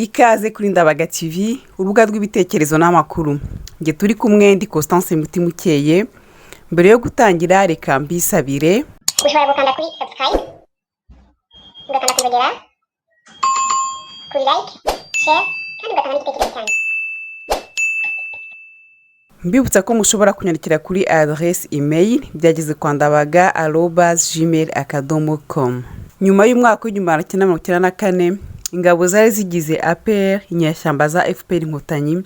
Ikaze kuri Ndabaga TV, urubuga rw'ibitekerezo n'amakuru. Nge turi kumwe ndi Constance Mutimukeye. Mbere yo gutangira reka mbisabire. Ushobora gukanda kuri subscribe, ugakanda kuzogera, kuri like, share, kandi ugatanga n'igitekerezo cyanyu. Mbibutsa ko mushobora kunyandikira kuri adresse email byageze kwa ndabaga@gmail.com. Nyuma y'umwaka w'1994 ingabo zari zigize APR, inyeshyamba za FPR Inkotanyi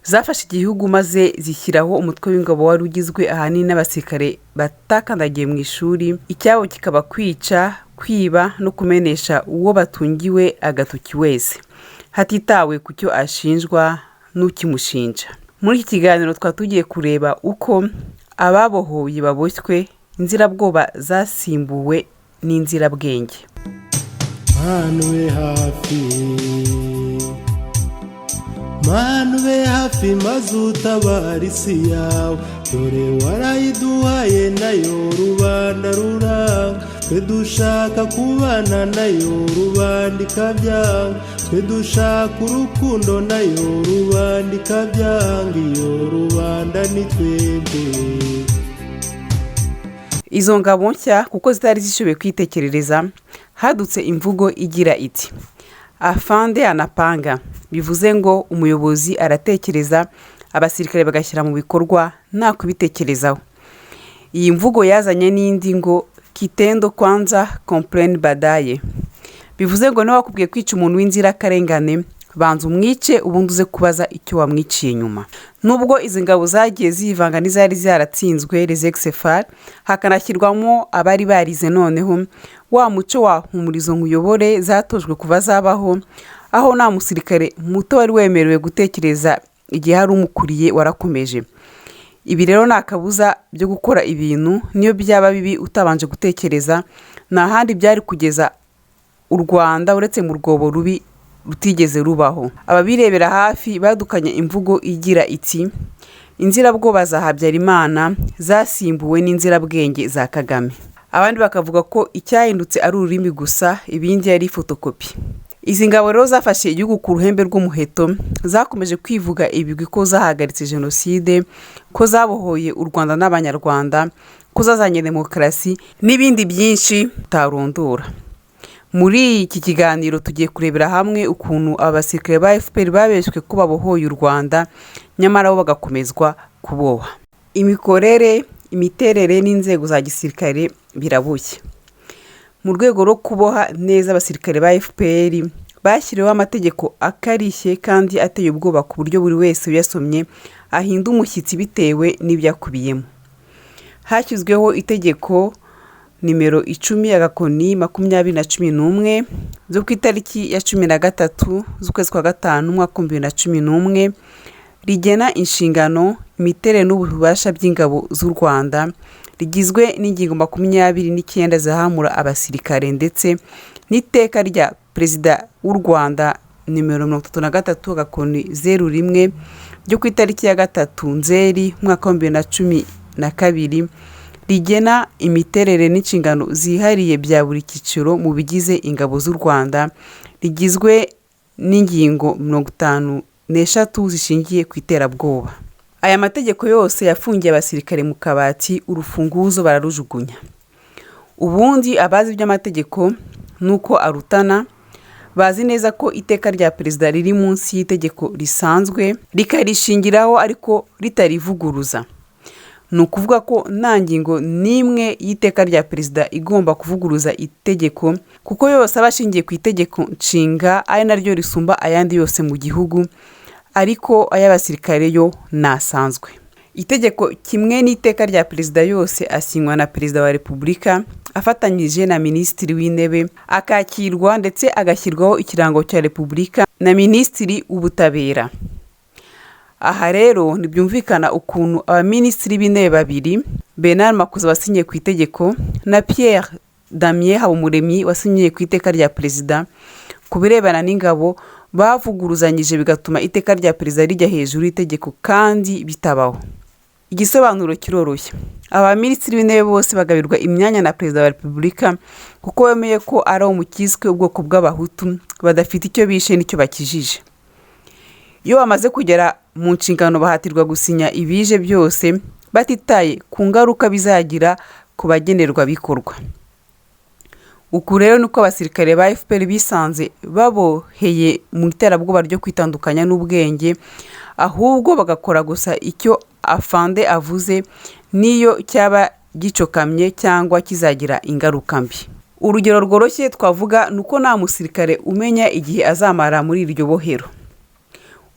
zafashe igihugu maze zishyiraho umutwe w'ingabo wari ugizwe ahanini n'abasirikare batakandagiye mu ishuri. Icyabo kikaba kwica, kwiba no kumenesha uwo batungiwe agatoki wese, hatitawe ku cyo ashinjwa n'ukimushinja. Muri iki kiganiro twatugiye kureba uko ababohoye baboshywe, inzirabwoba zasimbuwe n'inzirabwenge. Manube hafi maze utabara isi yawe, dore warayiduhaye nayo rubanda ruranga. Twe dushaka kubana nayo rubanda ikabyanga, twe dushaka urukundo nayo rubanda ikabyanga. Iyo rubanda ni twebwe. Izo ngabo nshya kuko zitari zishoboye kwitekerereza, hadutse imvugo igira iti afande anapanga, bivuze ngo umuyobozi aratekereza, abasirikare bagashyira mu bikorwa nta kubitekerezaho. Iyi mvugo yazanye n'indi ngo kitendo kwanza comprendre badaye, bivuze ngo nawe wakubwiye kwica umuntu w'inzirakarengane, banza umwice ubundi uze kubaza icyo wamwiciye nyuma. Nubwo izi ngabo zagiye zivanga n'izari zaratsinzwe les ex-FAR, hakanashyirwamo abari barize noneho wa muco wa humurizo nkuyobore zatojwe kuva zabaho, aho nta musirikare muto wari wemerewe gutekereza igihe hari umukuriye warakomeje. Ibi rero nta kabuza byo gukora ibintu, niyo byaba bibi utabanje gutekereza, nta handi byari kugeza u Rwanda uretse mu rwobo rubi rutigeze rubaho. Ababirebera hafi badukanye imvugo igira iti inzirabwoba za Habyarimana zasimbuwe n'inzirabwenge za Kagame. Abandi bakavuga ko icyahindutse ari ururimi gusa, ibindi yari fotokopi. Izi ngabo rero zafashe igihugu ku ruhembe rw'umuheto, zakomeje kwivuga ibigwi ko zahagaritse jenoside, ko zabohoye u Rwanda n'abanyarwanda, ko zazanye demokarasi n'ibindi byinshi utarondora. Muri iki kiganiro tugiye kurebera hamwe ukuntu abasirikare ba FPR babeshywe ko babohoye u Rwanda, nyamara bo bagakomezwa kuboha. Imikorere, imiterere n'inzego za gisirikare birabushye. Mu rwego rwo kuboha neza abasirikare ba FPR bashyiriweho amategeko akarishye kandi ateye ubwoba ku buryo buri wese uyasomye ahinda umushyitsi bitewe n'ibyakubiyemo. Hashyizweho itegeko nimero 10/2011 zo ku itariki ya 13 z'ukwezi kwa gatanu umwaka 2011 rigena inshingano, imiterere n'ububasha by'ingabo z'u Rwanda, rigizwe n'ingingo 29 zahamura abasirikare ndetse n'iteka rya Perezida w'u Rwanda nimero 33/01 ryo ku itariki ya 3 Nzeri umwaka 2012 rigena imiterere n'inshingano zihariye bya buri cyiciro mu bigize ingabo z'u Rwanda, rigizwe n'ingingo 53 zishingiye ku iterabwoba. Aya mategeko yose yafungiye abasirikare mu kabati, urufunguzo bararujugunya. Ubundi abazi iby'amategeko nuko arutana, bazi neza ko iteka rya perezida riri munsi y'itegeko risanzwe rikarishingiraho ariko ritarivuguruza. Nukuvuga ko nta ngingo n'imwe y'iteka rya perezida igomba kuvuguruza itegeko, kuko yose abashingiye ku itegeko nshinga ari naryo risumba ayandi yose mu gihugu, ariko ay'abasirikare yo nasanzwe. Itegeko kimwe n'iteka rya perezida yose asinywa na Perezida wa Repubulika afatanyije na Minisitiri w'Intebe, akakirwa ndetse agashyirwaho ikirango cya Repubulika na Minisitiri w'Ubutabera. Aha rero ntibyumvikana ukuntu abaminisitiri b'intebe babiri, Bernard Makuza wasinyiye ku itegeko na Pierre Damien Habumuremyi wasinyiye ku iteka rya perezida, ku birebana n'ingabo bavuguruzanyije bigatuma iteka rya perezida rijya hejuru y'itegeko kandi bitabaho. Igisobanuro kiroroshye. Abaminisitiri b'intebe bose bagabirwa imyanya na perezida wa repubulika kuko wemeye ko ari mu kiswe ubwoko bw'abahutu badafite icyo bishe n'icyo bakijije. Iyo bamaze kugera mu nshingano bahatirwa gusinya ibije byose batitaye ku ngaruka bizagira ku bagenerwabikorwa. Uku rero nuko abasirikare ba FPR bisanze baboheye mu iterabwoba ryo kwitandukanya n'ubwenge, ahubwo bagakora gusa icyo afande avuze niyo cyaba gicokamye cyangwa kizagira ingaruka mbi. Urugero rworoshye twavuga nuko nta musirikare umenya igihe azamara muri iryo bohero.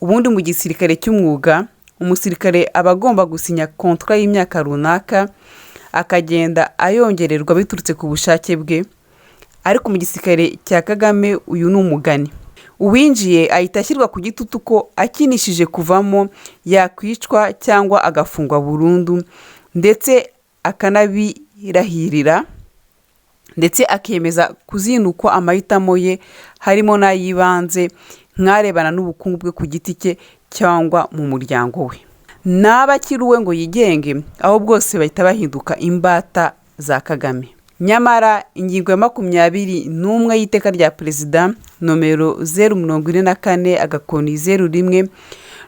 Ubundi mu gisirikare cy'umwuga, umusirikare aba agomba gusinya kontra y'imyaka runaka akagenda ayongererwa biturutse ku bushake bwe, ariko mu gisirikare cya Kagame uyu ni umugani. Uwinjiye ahita ashyirwa ku gitutu ko akinishije kuvamo yakwicwa cyangwa agafungwa burundu, ndetse akanabirahirira, ndetse akemeza kuzinukwa amahitamo ye harimo n'ay'ibanze nk'arebana n'ubukungu bwe ku giti cye cyangwa mu muryango we. N'aba akiri uwe ngo yigenge, aho bwose bahita bahinduka imbata za Kagame. Nyamara ingingo ya 21 y'iteka rya perezida nomero 044/01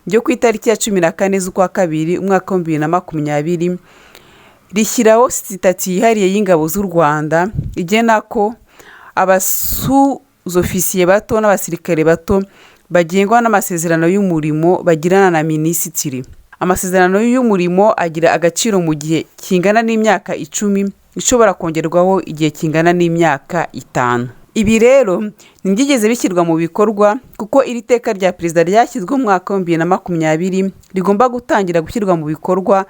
ryo ku itariki ya 14 z'ukwa kabiri umwaka wa 2020 rishyiraho sitati yihariye y'ingabo z'u Rwanda igena ko abasuzofisiye bato n'abasirikare bato bagengwa n'amasezerano y'umurimo bagirana na minisitiri. Amasezerano y'umurimo agira agaciro mu gihe kingana n'imyaka 10, ishobora kongerwaho igihe kingana n'imyaka 5. Ibi rero ntibyigeze bishyirwa mu bikorwa kuko iri teka rya perezida ryashyizwe mu mwaka wa 2020 rigomba gutangira gushyirwa mu bikorwa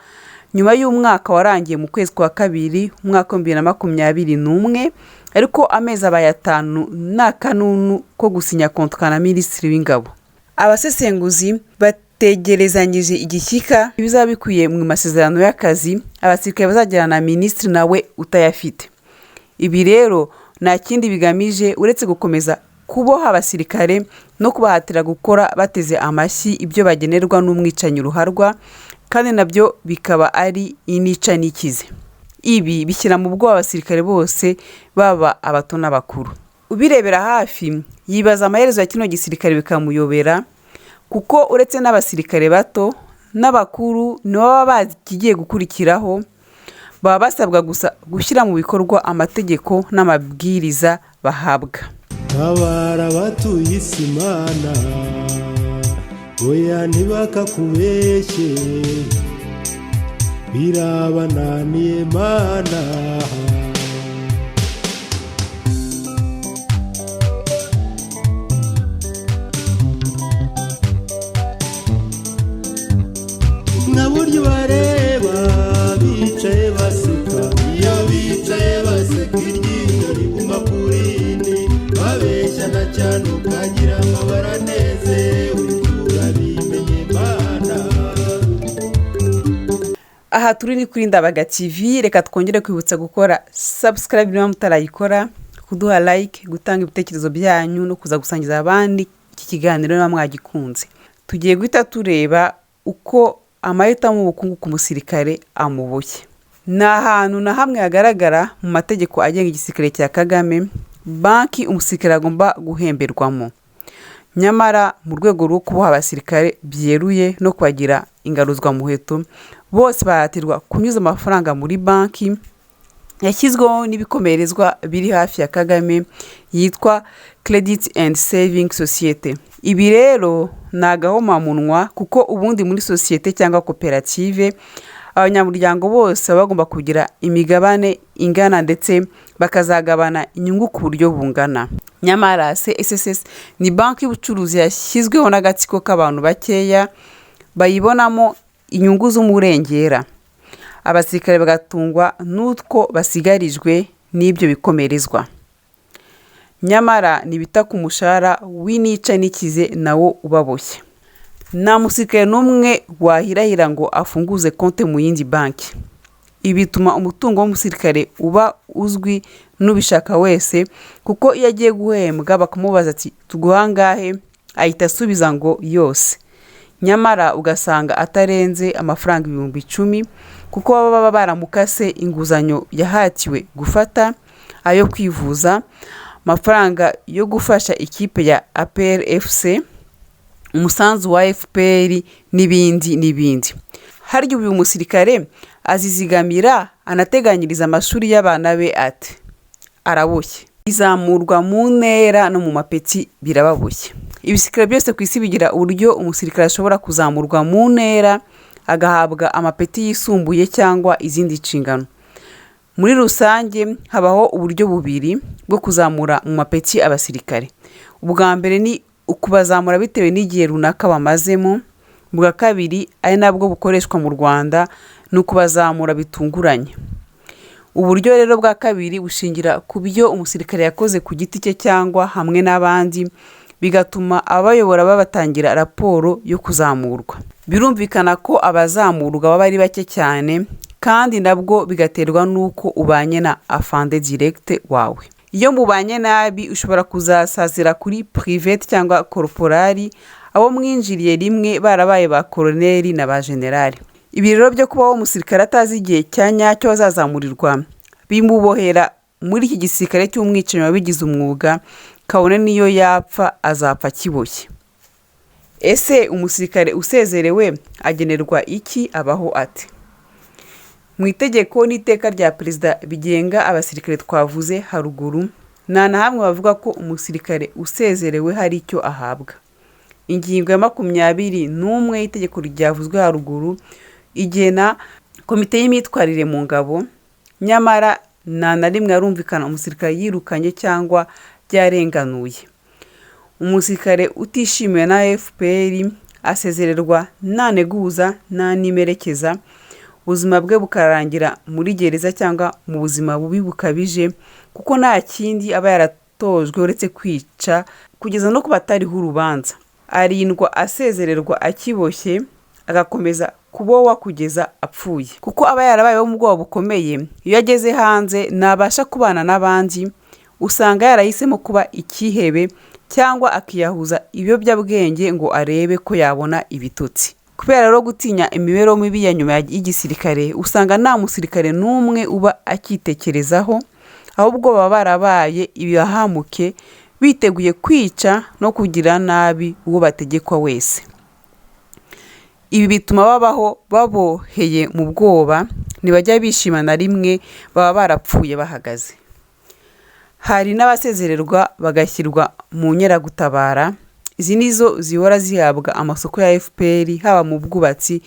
nyuma y'umwaka warangiye mu kwezi kwa kabiri umwaka wa 2021, ariko amezi abaye 5 n'akanunu ko gusinya kontra na minisitiri w'ingabo. Abasesenguzi bategerezanyije igishyika bizaba bikuye mu masezerano y'akazi abasirikare bazagirana na minisitiri nawe utayafite. Ibi rero nta kindi bigamije uretse gukomeza kuboha abasirikare no kubahatira gukora bateze amashyi ibyo bagenerwa n'umwicanyi ruharwa, kandi nabyo bikaba ari inica n'ikize. Ibi bishyira mu bwoba abasirikare bose, baba abato n'abakuru. Ubirebera hafi yibaza amaherezo ya kino gisirikare bikamuyobera, kuko uretse n'abasirikare bato n'abakuru nibo baba bazi ikigiye gukurikiraho, baba basabwa gusa gushyira mu bikorwa amategeko n'amabwiriza bahabwa. Tabara batuye isi Mana, oya ntibakakubeshye, birabananiye Mana. Naburyo bareba bicaye baseka, iyo bicaye baseka iryinyo riguma kurindi, babeshyana cyane ukagira ngo baranezerewe, urabimenye Mana. Aha turi ni kuri Ndabaga TV, reka twongere kwibutsa gukora subscribe niba mutarayikora, kuduha like, gutanga ibitekerezo byanyu no kuza gusangiza abandi iki kiganiro niba mwagikunze. Tugiye guhita tureba uko amahitamo ubukungu ku musirikare amuboshye. Nta hantu na hamwe hagaragara mu mategeko agenga igisirikare cya Kagame banki umusirikare agomba guhemberwamo. Nyamara mu rwego rwo kuboha abasirikare byeruye no kwagira ingaruzwa muheto, bose bahatirwa kunyuza amafaranga muri banki yashyizweho n'ibikomerezwa biri hafi ya Kagame yitwa Credit and Saving Society. Ibi rero ni agahomamunwa kuko ubundi muri sosiyete cyangwa koperative abanyamuryango bose bagomba kugira imigabane ingana ndetse bakazagabana inyungu ku buryo bungana. Nyamara CSS ni banki y'ubucuruzi yashyizweho n'agatsiko k'abantu bakeya bayibonamo inyungu z'umurengera. Abasirikare bagatungwa n'utwo basigarijwe n'ibyo bikomerezwa. Nyamara nibita ku mushahara w'inica n'ikize nawo ubaboshye. Nta musirikare n'umwe wahirahira ngo afunguze konte mu yindi banki. Ibi bituma umutungo w'umusirikare uba uzwi n'ubishaka wese, kuko iyo agiye guhembwa bakamubaza ati tuguha angahe, ahita asubiza ngo yose. nyamara ugasanga atarenze amafaranga 10,000 kuko baba baramukase inguzanyo yahatiwe gufata, ayo kwivuza, amafaranga yo gufasha ikipe ya APR FC, umusanzu wa FPR n'ibindi. Harya uyu musirikare azizigamira anateganyiriza amashuri y'abana be ate? Araboshye. Izamurwa mu ntera no mu mapeti birababoshye. Ibisirikare byose ku isi bigira uburyo umusirikare ashobora kuzamurwa mu ntera agahabwa amapeti yisumbuye cyangwa izindi nshingano. Muri rusange habaho uburyo bubiri bwo kuzamura mu mapeti abasirikare. Ubwa mbere ni ukubazamura bitewe n'igihe runaka bamazemo. Ubwa kabiri ari nabwo bukoreshwa mu Rwanda ni ukubazamura bitunguranye. Uburyo rero bwa kabiri bushingira ku byo umusirikare yakoze ku giti cye cyangwa hamwe n'abandi, bigatuma abayobora babatangira raporo yo kuzamurwa. Birumvikana ko abazamurwa baba ari bake cyane, kandi nabwo bigaterwa n'uko ubanye na afande direct wawe. Iyo mubanye nabi ushobora kuzasazira kuri private cyangwa corporali, abo mwinjiriye rimwe barabaye ba koloneli na ba generali. Ibi rero byo kubaho umusirikare atazi igihe cya nyacyo azazamurirwa bimubohera muri iki gisirikare cy'umwicanyi wabigize umwuga, kabone niyo yapfa azapfa kiboshye. Ese umusirikare usezerewe agenerwa iki, abaho ate? Mu itegeko n'iteka rya perezida bigenga abasirikare twavuze haruguru, nta na hamwe bavuga ko umusirikare usezerewe hari icyo ahabwa. Ingingo ya 21 y'itegeko ryavuzwe haruguru igena komite y'imyitwarire mu ngabo, nyamara nta na rimwe arumvikana umusirikare yirukanye cyangwa byarenganuye. Umusirikare utishimiwe na FPR asezererwa nta neguza nta nimerekeza, ubuzima bwe bukarangira muri gereza cyangwa mu buzima bubi bukabije, kuko nta kindi aba yaratojwe uretse kwica kugeza no kuba atariho urubanza. Arindwa asezererwa akiboshye, agakomeza kubowa kugeza apfuye, kuko aba yarabayeho mu bwoba bukomeye. Iyo ageze hanze nabasha kubana n'abandi, usanga yarahisemo kuba ikihebe cyangwa akiyahuza ibiyobyabwenge ngo arebe ko yabona ibitotsi. Kubera rero gutinya imibereho mibi ya nyuma y'igisirikare, usanga nta musirikare n'umwe uba akitekerezaho, ahubwo baba barabaye ibihahamuke, biteguye kwica no kugira nabi uwo bategekwa wese. Ibi bituma babaho baboheye mu bwoba, ntibajya bishima na rimwe, baba barapfuye bahagaze. Hari n'abasezererwa bagashyirwa mu nkeragutabara. Izi nizo zihora zihabwa amasoko ya FPR, haba mu bwubatsi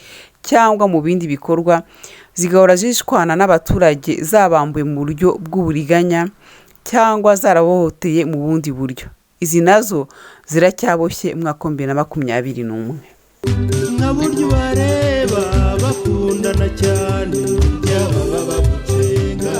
cyangwa mu bindi bikorwa, zigahora zishwana n'abaturage zabambuye mu buryo bw'uburiganya cyangwa zarabohoteye mu bundi buryo. Izi nazo ziracyaboshye mwaka 2021. nka buryo bareba bakundana cyane, byaba bagucenga.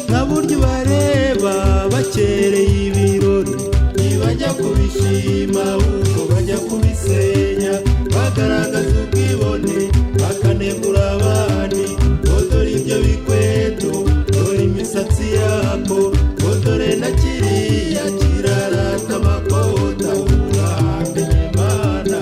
Nka buryo bareba bakereye ibirori, ntibajya kubishima ahubwo bajya kubisenya, bagaragaza ubwibone bakanegura abandi. Dore ibyo bikweto, dore imisatsi yako, dore na kiriya kirarata amakota, uramenye Mana.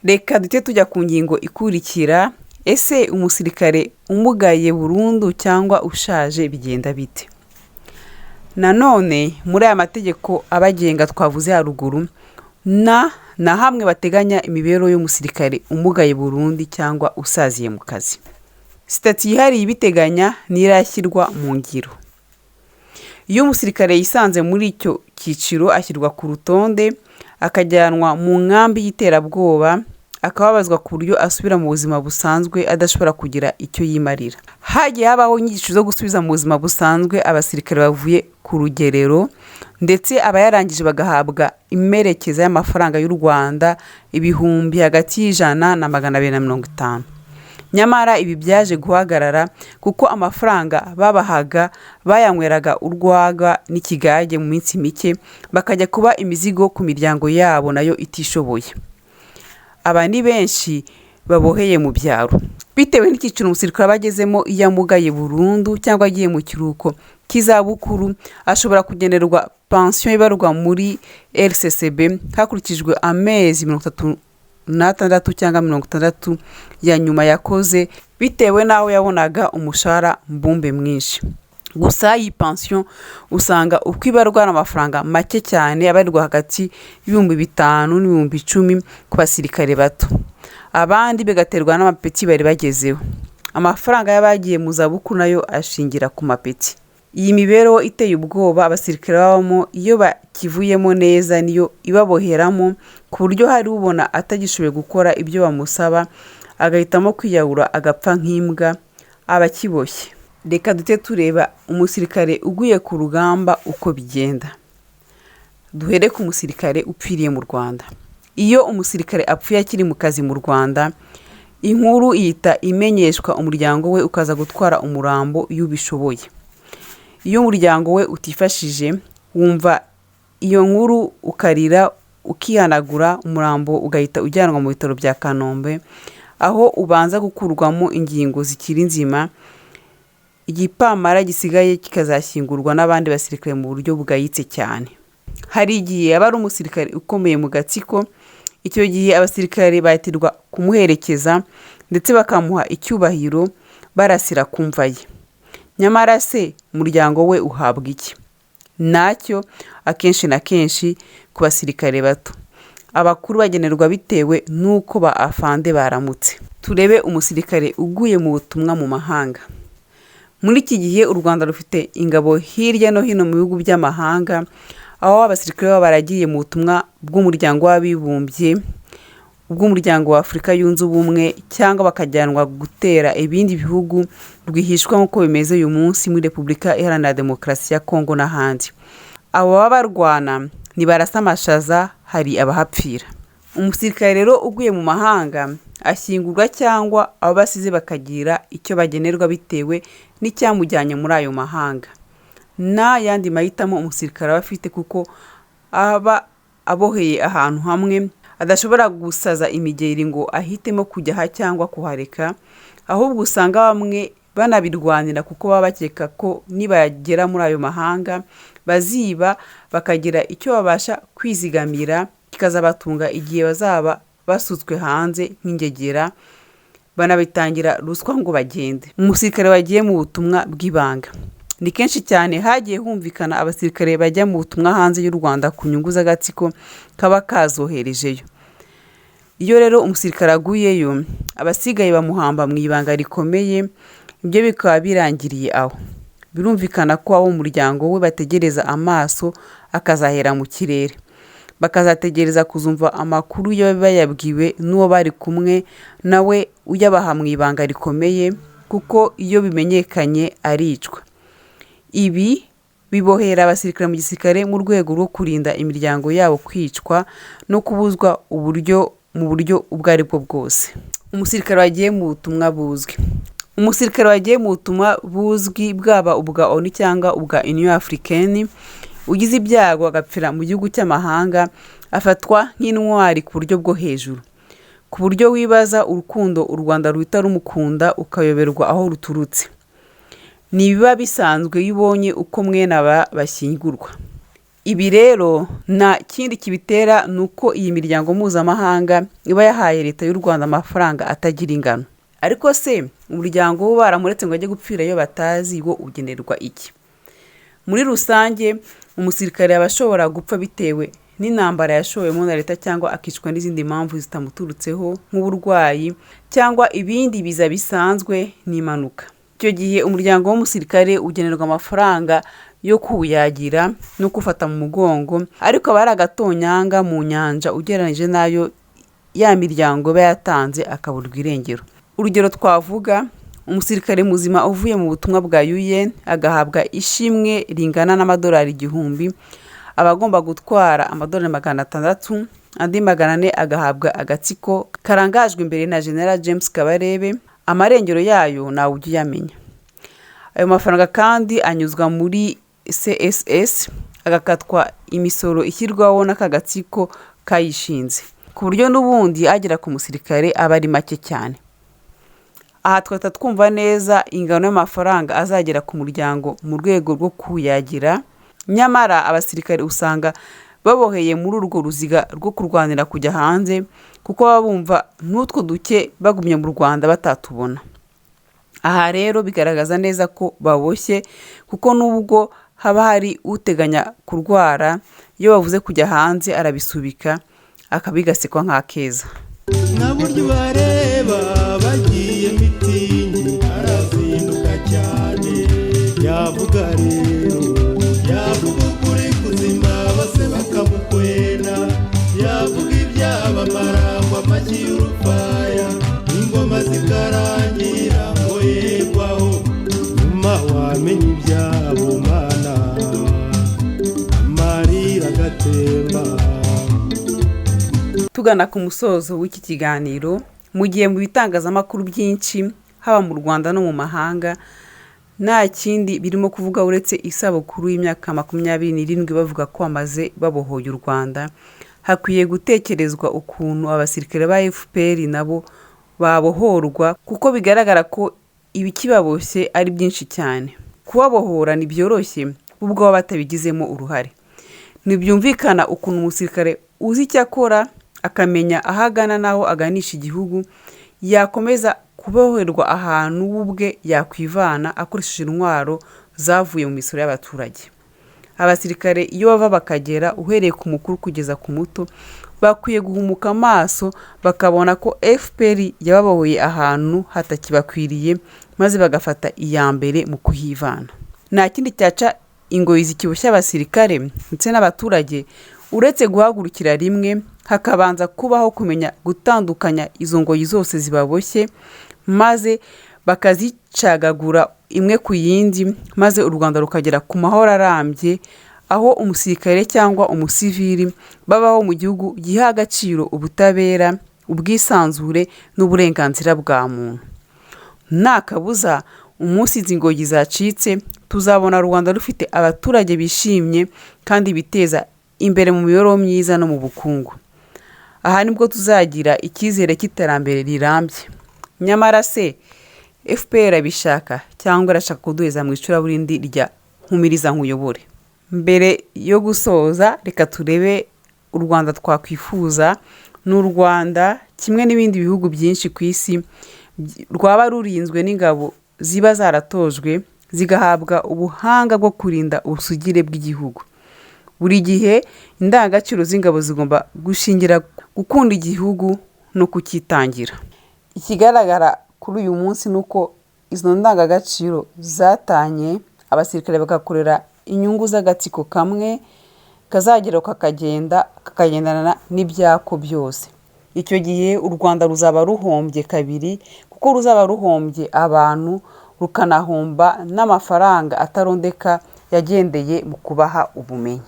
Reka dute tujya ku ngingo ikurikira. Ese umusirikare umugaye burundu cyangwa ushaje bigenda bite? Nanone muri aya mategeko abagenga twavuze haruguru, na hamwe bateganya imibereho y'umusirikare umugaye burundu cyangwa usaziye mu kazi. Sitati yihariye ibiteganya nirashyirwa mu ngiro. Iyo umusirikare yisanze muri icyo cyiciro ashyirwa ku rutonde, akajyanwa mu nkambi y'iterabwoba, akababazwa ku buryo asubira mu buzima busanzwe adashobora kugira icyo yimarira. Hagiye habaho inyigisho zo gusubiza mu buzima busanzwe abasirikare bavuye ku rugerero, ndetse abayarangije bagahabwa imerekeza y'amafaranga y'u Rwanda ibihumbi hagati y'100 na 250. Nyamara ibi byaje guhagarara kuko amafaranga babahaga bayanyweraga urwaga n'ikigage mu minsi mike, bakajya kuba imizigo ku miryango yabo nayo itishoboye. Aba ni benshi baboheye mu byaro. Bitewe n'icyiciro umusirikare aba agezemo, iyo amugaye burundu cyangwa agiye mu kiruhuko cy'izabukuru, ashobora kugenerwa pansiyo ibarwa muri RCCB hakurikijwe amezi 36 cyangwa 60 ya nyuma yakoze, bitewe n'aho yabonaga umushahara mbumbe mwinshi. Gusa iyi pansiyo usanga uko ibarwa n'amafaranga make cyane, abarirwa hagati y'ibihumbi 5 n'ibihumbi 10 ku basirikare bato, abandi bigaterwa n'amapeti bari bagezeho. Amafaranga y'abagiye mu zabukuru nayo ashingira ku mapeti. Iyi mibereho iteye ubwoba abasirikare babamo, iyo bakivuyemo neza niyo ibaboheramo, ku buryo hari ubona atagishoboye gukora ibyo bamusaba agahitamo kwiyahura agapfa nk'imbwa aba akiboshye. Reka dute tureba umusirikare uguye ku rugamba uko bigenda. Duhere ku musirikare upfiriye mu Rwanda. Iyo umusirikare apfuye akiri mu kazi mu Rwanda, inkuru ihita imenyeshwa umuryango we ukaza gutwara umurambo iyo ubishoboye. Iyo umuryango we utifashije, wumva iyo nkuru ukarira ukihanagura, umurambo ugahita ujyanwa mu bitaro bya Kanombe, aho ubanza gukurwamo ingingo zikiri nzima, igipamara gisigaye kikazashyingurwa n'abandi basirikare mu buryo bugayitse cyane. Hari igihe aba ari umusirikare ukomeye mu gatsiko, icyo gihe abasirikare bahitirwa kumuherekeza ndetse bakamuha icyubahiro barasira ku mva ye. Nyamara se umuryango we uhabwa iki? Nacyo akenshi na kenshi ku basirikare bato. Abakuru bagenerwa bitewe n'uko ba afande baramutse. Turebe umusirikare uguye mu butumwa mu mahanga. Muri iki gihe u Rwanda rufite ingabo hirya no hino mu bihugu by'amahanga, aho abasirikare baba baragiye mu butumwa bw'umuryango w'abibumbye, ubw'umuryango wa Afurika yunze ubumwe, cyangwa bakajyanwa gutera ibindi bihugu rwihishwa nk'uko bimeze uyu munsi muri Repubulika Iharanira Demokarasi ya Kongo n'ahandi. Abo baba barwana ntibarasa amashaza, hari abahapfira. Umusirikare rero uguye mu mahanga ashyingurwa cyangwa abo basize bakagira icyo bagenerwa bitewe n'icyamujyanye muri ayo mahanga. Na yandi mahitamo umusirikare aba afite, kuko aba aboheye ahantu hamwe, adashobora gusaza imigeri ngo ahitemo kujya aha cyangwa kuhareka, ahubwo usanga bamwe banabirwanira kuko baba bakeka ko nibagera muri ayo mahanga baziba bakagira icyo babasha kwizigamira kikazabatunga igihe bazaba basutswe hanze nk'ingegera, banabitangira ruswa ngo bagende. Umusirikare wagiye mu butumwa bw'ibanga. Ni kenshi cyane hagiye humvikana abasirikare bajya mu butumwa hanze y'u Rwanda ku nyungu z'agatsiko kaba kazoherejeyo. Iyo rero umusirikare aguyeyo, abasigaye bamuhamba mu ibanga rikomeye, ibyo bikaba birangiriye aho. Birumvikana ko abo mu muryango we bategereza amaso akazahera mu kirere, bakazategereza kuzumva amakuru yo bayabwiwe n'uwo bari kumwe nawe uyabaha mu ibanga rikomeye, kuko iyo bimenyekanye aricwa. Ibi bibohera abasirikare mu gisirikare mu rwego rwo kurinda imiryango yabo kwicwa no kubuzwa mu buryo ubwo ari bwo bwose. Umusirikare wagiye mu butumwa buzwi. Umusirikare wagiye mu butumwa buzwi, bwaba ubwa ONU cyangwa ubwa Union Africaine, ugize ibyago agapfira mu gihugu cy'amahanga, afatwa nk'intwari ku buryo bwo hejuru, ku buryo wibaza urukundo u Rwanda ruhita rumukunda ukayoberwa aho ruturutse. Nibiba bisanzwe iyo ubonye uko mwene aba bashyingurwa. Ibi rero nta kindi kibitera, nuko iyi miryango mpuzamahanga iba yahaye leta y'u Rwanda amafaranga atagira ingano. Ariko se umuryango wo baramuretse ngo ajye gupfira iyo batazi wo ugenerwa iki? Muri rusange umusirikare aba ashobora gupfa bitewe n'intambara yashowemo na leta, cyangwa akicwa n'izindi mpamvu zitamuturutseho nk'uburwayi cyangwa ibindi biza bisanzwe n'impanuka. Icyo gihe umuryango w'umusirikare ugenerwa amafaranga yo kuyagira no gufata mu mugongo, ariko aba ari agatonyanga mu nyanja ugereranije nayo ya miryango iba yatanze akaburwa irengero. Urugero twavuga, umusirikare muzima uvuye mu butumwa bwa UN agahabwa ishimwe ringana n'amadolari 1000, aba agomba gutwara amadolari 600, andi 400 agahabwa agatsiko karangajwe imbere na General James Kabarebe. Amarengero yayo nawe ujye uyamenya. Ayo mafaranga kandi anyuzwa muri CSS, agakatwa imisoro ishyirwaho n'akagatsiko kayishinze. ku buryo n'ubundi agera ku musirikare aba ari make cyane. Aha twahita twumva neza ingano y'amafaranga azagera ku muryango mu rwego rwo kuyagira. Nyamara abasirikare usanga baboheye muri urwo ruziga rwo kurwanira kujya hanze, kuko baba bumva n'utwo duke bagumye mu Rwanda batatubona. Aha rero bigaragaza neza ko baboshye, kuko nubwo haba hari uteganya kurwara, iyo bavuze kujya hanze arabisubika akabigasekwa nk'akeza. nka buryo bareba bagiye mitingi arazinduka cyane, yavuga rero yavuga ukuri kuzima bose bakamukwena, yavuga ibyabamara ngo amashyi y'urufaya ingoma zikarangira ngo yegwaho, nyuma wamenya ibyabo mana amarira agatemba. Tugana ku musozo w'iki kiganiro, mu gihe mu bitangazamakuru byinshi haba mu Rwanda no mu mahanga nta kindi birimo kuvuga uretse isabukuru y'imyaka 27 bavuga ko bamaze babohoye u Rwanda, hakwiye gutekerezwa ukuntu abasirikare ba FPR nabo babohorwa, kuko bigaragara ko ibikibaboshye ari byinshi cyane. Kubabohora ni byoroshye ubwo baba batabigizemo uruhare. Ntibyumvikana ukuntu umusirikare uzi icyo akora, akamenya ahagana naho aganisha igihugu, yakomeza kuboherwa ahantu ubwe yakwivana akoresheje intwaro zavuye mu misoro y'abaturage. Abasirikare iyo bava bakagera, uhereye ku mukuru kugeza ku muto, bakwiye guhumuka amaso bakabona ko FPR yababohoye ahantu hatakibakwiriye, maze bagafata iya mbere mu kuhivana. Nta kindi cyaca ingoyi zikiboshya abasirikare ndetse n'abaturage uretse guhagurukira rimwe, hakabanza kubaho kumenya gutandukanya izo ngoyi zose zibaboshye, maze bakazicagagura imwe ku yindi, maze u Rwanda rukagera ku mahoro arambye, aho umusirikare cyangwa umusivili babaho mu gihugu giha agaciro ubutabera, ubwisanzure n'uburenganzira bwa muntu. Nta kabuza umunsi izi ngoyi zacitse, tuzabona Rwanda rufite abaturage bishimye kandi biteza imbere mu mibereho myiza no mu bukungu. Aha nibwo tuzagira icyizere cy'iterambere rirambye. Nyamara se FPR bishaka cyangwa arashaka kuduheza mu icuraburindi rya nkumiriza nkuyobore? Mbere yo gusoza, reka turebe u Rwanda twakwifuza. N'u Rwanda kimwe n'ibindi bihugu byinshi ku isi rwaba rurinzwe n'ingabo ziba zaratojwe zigahabwa ubuhanga bwo kurinda ubusugire bw'igihugu. Buri gihe indangagaciro z'ingabo zigomba gushingira gukunda igihugu no kukitangira. Ikigaragara kuri uyu munsi nuko izo ndangagaciro zatanye, abasirikare bagakorera inyungu z'agatsiko kamwe kazagera kakagendana n'ibyako byose. Icyo gihe u Rwanda ruzaba ruhombye kabiri, kuko ruzaba ruhombye abantu, rukanahomba n'amafaranga atarondeka yagendeye mu kubaha ubumenyi.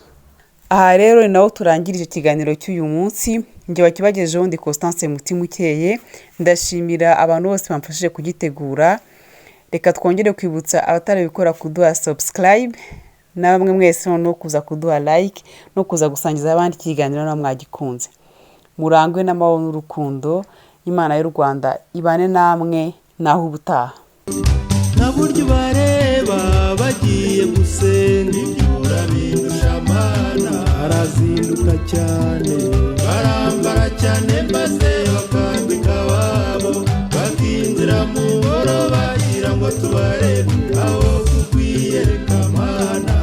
Aha rero ni naho turangirije ikiganiro cy'uyu munsi. Njye wakibagejeho ndi Constance Mutimukeye. Ndashimira abantu bose bamfashije kugitegura. Reka twongere kwibutsa abatarabikora kuduha subscribe, na bamwe mwese no kuza kuduha like no kuza gusangiza abandi ikiganiro na mwagikunze. Murangwe n'amahoro n'urukundo. Imana y'u Rwanda ibane namwe naho ubutaha. nta buryo bareba bagiye gusenga ibyura bindushamana, arazinduka cyane barambara cyane maze bakambika ababo, bakinjira mu ngoro bagira ngo tubarebe aho kukwiyereka mana.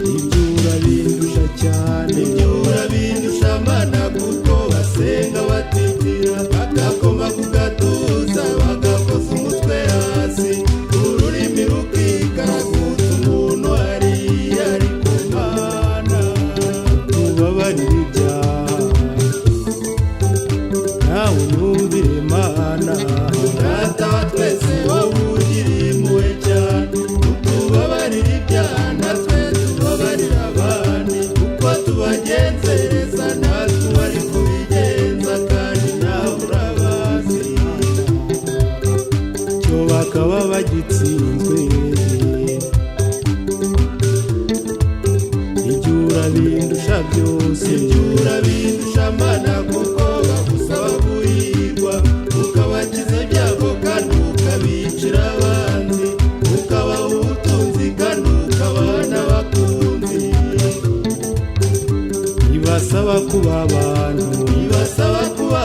Ibyura bindusha cyane, ibyura bindusha mana, kuko basenga batitira bagakoma ku gatuza bagakoza umutwe hasi, ururimi rukikaraguza umuntu hariya ari ku mana. Tubabarire ibyaha nawe unyumvire mana, data wa twese wowe ugira impuhwe cyane, utubabarire ibyaha natwe tubabarire abandi, kuko tubagenzereza natwe bari kubigenza kandi nawe urabazi. Cyo bakaba bagitsinzwe, ibyura bindusha byose ibyura bindusha amana kuko bagusaba guhirwa ukabakiza ibyago kandi ukabicira abanzi ukabaha ubutunzi kandi ukabaha n'abakunzi ibasaba kuba abantu ibasaba kuba